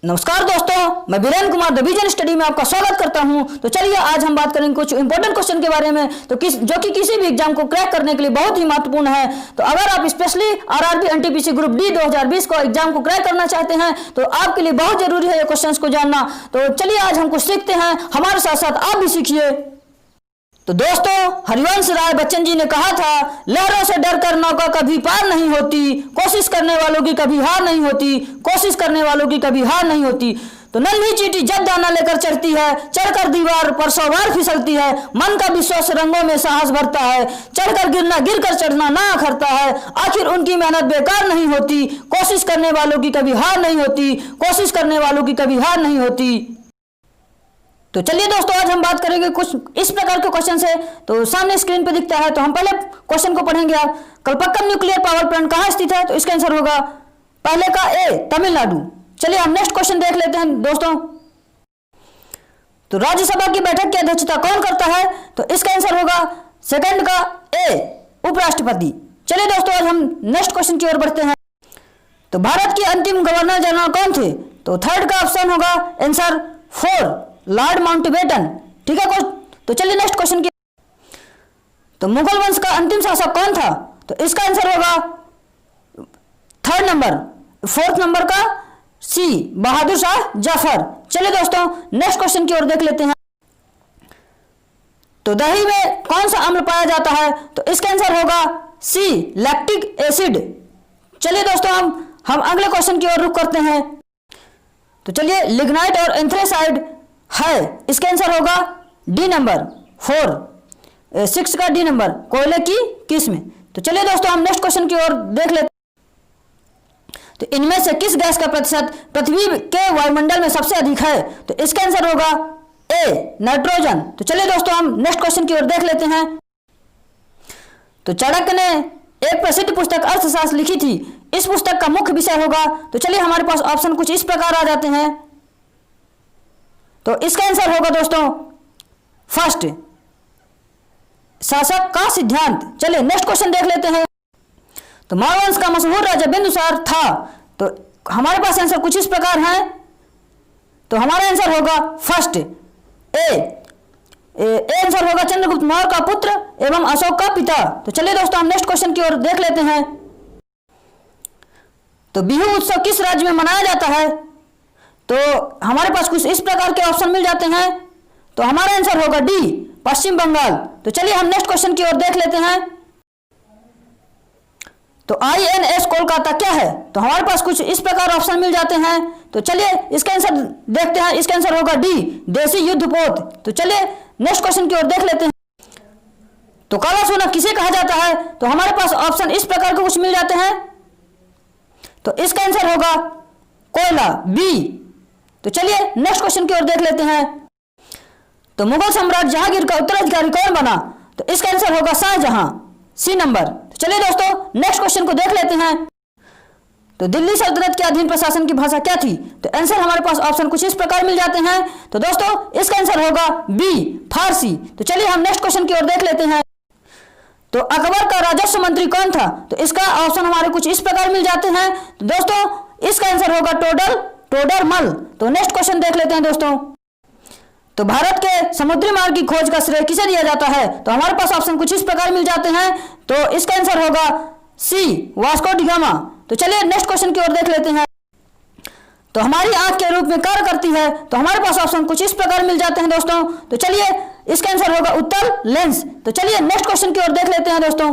नमस्कार दोस्तों, मैं Virendra Kumar the vision study में आपका स्वागत करता हूं। तो चलिए आज हम बात करेंगे कुछ इंपॉर्टेंट क्वेश्चन के बारे में जो कि किसी भी एग्जाम को क्रैक करने के लिए बहुत ही महत्वपूर्ण है। तो अगर आप specially RRB NTPC group D 2020 को एग्जाम को क्रैक करना चाहते हैं तो आपके लिए बहुत जरूरी है ये क्वेश्चन को जानना। तो चलिए आज हम कुछ सीखते हैं, हमारे साथ साथ आप भी सीखिए। तो दोस्तों, हरिवंश राय बच्चन जी ने कहा था, लहरों से डरकर नौका कभी पार नहीं होती, कोशिश करने वालों की कभी हार नहीं होती, कोशिश करने वालों की कभी हार नहीं होती। तो नन्ही चींटी जब दाना लेकर चढ़ती है, चढ़कर दीवार पर 100 बार फिसलती है, मन का विश्वास रंगों में साहस भरता है, चढ़कर गिरना गिरकर चढ़ना ना अखरता है, आखिर उनकी मेहनत बेकार नहीं होती, कोशिश करने वालों की कभी हार नहीं होती, कोशिश करने वालों की कभी हार नहीं होती। तो चलिए दोस्तों, आज हम बात करेंगे कुछ इस प्रकार के क्वेश्चन से। तो सामने स्क्रीन पे दिखता है, तो हम पहले क्वेश्चन को पढ़ेंगे। आप कलपक्कम न्यूक्लियर पावर प्लांट कहाँ स्थित है? तो इसका आंसर होगा पहले का ए, तमिलनाडु। चलिए हम नेक्स्ट क्वेश्चन देख लेते हैं दोस्तों। तो राज्यसभा की बैठक की अध्यक्षता कौन करता है? तो इसका आंसर होगा सेकंड का ए, उपराष्ट्रपति। चलिए दोस्तों, आज हम नेक्स्ट क्वेश्चन की ओर बढ़ते हैं। तो भारत के अंतिम गवर्नर जनरल कौन थे? तो थर्ड का ऑप्शन होगा आंसर 4, लॉर्ड माउंटबेटन। ठीक है, तो चलिए नेक्स्ट क्वेश्चन की। तो मुगल वंश का अंतिम शासक कौन था? तो इसका आंसर होगा थर्ड नंबर, फोर्थ नंबर का सी, बहादुर शाह जफर। चलिए दोस्तों नेक्स्ट क्वेश्चन की ओर देख लेते हैं। तो दही में कौन सा अम्ल पाया जाता है? तो इसका आंसर होगा सी, लैक्टिक एसिड। चलिए दोस्तों हम अगले क्वेश्चन की ओर रुख करते हैं। तो चलिए लिग्नाइट और एंथ्रेसाइड है, इसका आंसर होगा डी नंबर 4, 6 का डी नंबर, कोयले की किस्म। तो चलिए दोस्तों हम नेक्स्ट क्वेश्चन की ओर देख लेते हैं। तो इनमें से किस गैस का प्रतिशत पृथ्वी के वायुमंडल में सबसे अधिक है? तो इसका आंसर होगा ए, नाइट्रोजन। तो चलिए दोस्तों हम नेक्स्ट क्वेश्चन की ओर देख लेते हैं। तो चाणक्य ने एक प्रसिद्ध पुस्तक अर्थशास्त्र लिखी थी, इस पुस्तक का मुख्य विषय होगा। तो चलिए हमारे पास ऑप्शन कुछ इस प्रकार आ जाते हैं। तो इसका आंसर होगा दोस्तों फर्स्ट, शासक का सिद्धांत। चलिए नेक्स्ट क्वेश्चन देख लेते हैं। तो मौर्य वंश का मशहूर राजा बिंदुसार था। तो हमारे पास आंसर कुछ इस प्रकार है। तो हमारा आंसर होगा फर्स्ट ए आंसर होगा चंद्रगुप्त मौर्य का पुत्र एवं अशोक का पिता। तो चलिए दोस्तों हम नेक्स्ट क्वेश्चन की ओर देख लेते हैं। तो बिहू उत्सव किस राज्य में मनाया जाता है? तो हमारे पास कुछ इस प्रकार के ऑप्शन मिल जाते हैं। तो हमारा आंसर होगा डी, पश्चिम बंगाल। तो चलिए हम नेक्स्ट क्वेश्चन की ओर देख लेते हैं। तो INS कोलकाता क्या है? तो हमारे पास कुछ इस प्रकार ऑप्शन मिल जाते हैं। तो चलिए इसका आंसर देखते हैं। इसका आंसर होगा डी, देसी युद्धपोत। तो चलिए नेक्स्ट क्वेश्चन की ओर देख लेते हैं। तो काला सोना किसे कहा जाता है? तो हमारे पास ऑप्शन इस प्रकार के कुछ मिल जाते हैं। तो इसका आंसर होगा कोयला, बी। तो चलिए नेक्स्ट क्वेश्चन की ओर देख लेते हैं। तो मुगल सम्राट जहांगीर का उत्तराधिकारी कौन बना? तो इसका आंसर होगा शाहजहां, सी नंबर। तो चलिए दोस्तों नेक्स्ट क्वेश्चन को देख लेते हैं। तो दिल्ली सल्तनत के अधीन प्रशासन की भाषा क्या थी? तो आंसर हमारे पास ऑप्शन कुछ इस प्रकार मिल जाते हैं। तो दोस्तों इसका आंसर होगा बी, फारसी। तो चलिए हम नेक्स्ट क्वेश्चन की ओर देख लेते हैं। तो अकबर का राजस्व मंत्री कौन था? तो इसका ऑप्शन हमारे कुछ इस प्रकार मिल जाते हैं। तो दोस्तों इसका आंसर होगा टोडरमल। तो नेक्स्ट क्वेश्चन देख लेते हैं दोस्तों। तो भारत के समुद्री मार्ग की खोज का श्रेय किसे दिया जाता है? तो हमारे पास ऑप्शन कुछ इस प्रकार मिल जाते हैं। तो इसका आंसर होगा सी, वास्को डी गामा। तो चलिए नेक्स्ट क्वेश्चन की ओर देख लेते हैं। तो हमारी आंख के रूप में कार्य करती है। तो हमारे पास ऑप्शन कुछ इस प्रकार मिल जाते हैं दोस्तों। तो चलिए इसका आंसर होगा उत्तर लेंस। तो चलिए नेक्स्ट क्वेश्चन की ओर देख लेते हैं दोस्तों।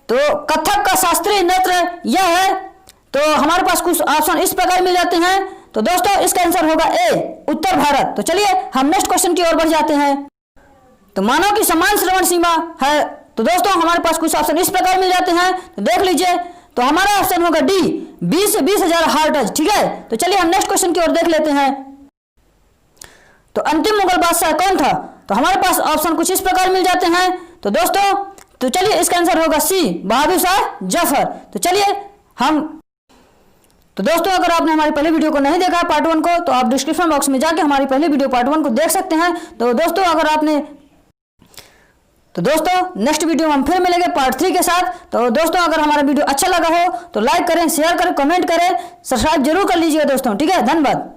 तो कथक का शास्त्रीय नृत्य यह है। तो हमारे पास कुछ ऑप्शन इस प्रकार मिल जाते हैं। तो दोस्तों इसका आंसर होगा ए, उत्तर भारत। तो चलिए हम नेक्स्ट क्वेश्चन की ओर बढ़ जाते हैं। तो मानव की समान श्रवण सीमा है। तो दोस्तों हमारे पास कुछ ऑप्शन इस प्रकार मिल जाते हैं। तो देख लीजिए। तो हमारा ऑप्शन होगा डी, 20 से 20,000 हर्ट्ज। ठीक है, तो चलिए हम नेक्स्ट क्वेश्चन की ओर देख लेते हैं। तो अंतिम मुगल बादशाह कौन था? तो हमारे पास ऑप्शन कुछ इस प्रकार मिल जाते हैं। तो दोस्तों तो चलिए इसका आंसर होगा सी, बहादुर शाह जफर। तो चलिए तो दोस्तों अगर आपने हमारी पहले वीडियो को नहीं देखा पार्ट 1 को, तो आप डिस्क्रिप्शन बॉक्स में जाके हमारी पहले वीडियो पार्ट 1 को देख सकते हैं। तो दोस्तों तो दोस्तों नेक्स्ट वीडियो में हम फिर मिलेंगे पार्ट 3 के साथ। तो दोस्तों अगर हमारा वीडियो अच्छा लगा हो तो लाइक करें, शेयर करें, कमेंट करें, सब्सक्राइब जरूर कर लीजिएगा दोस्तों। ठीक है, धन्यवाद।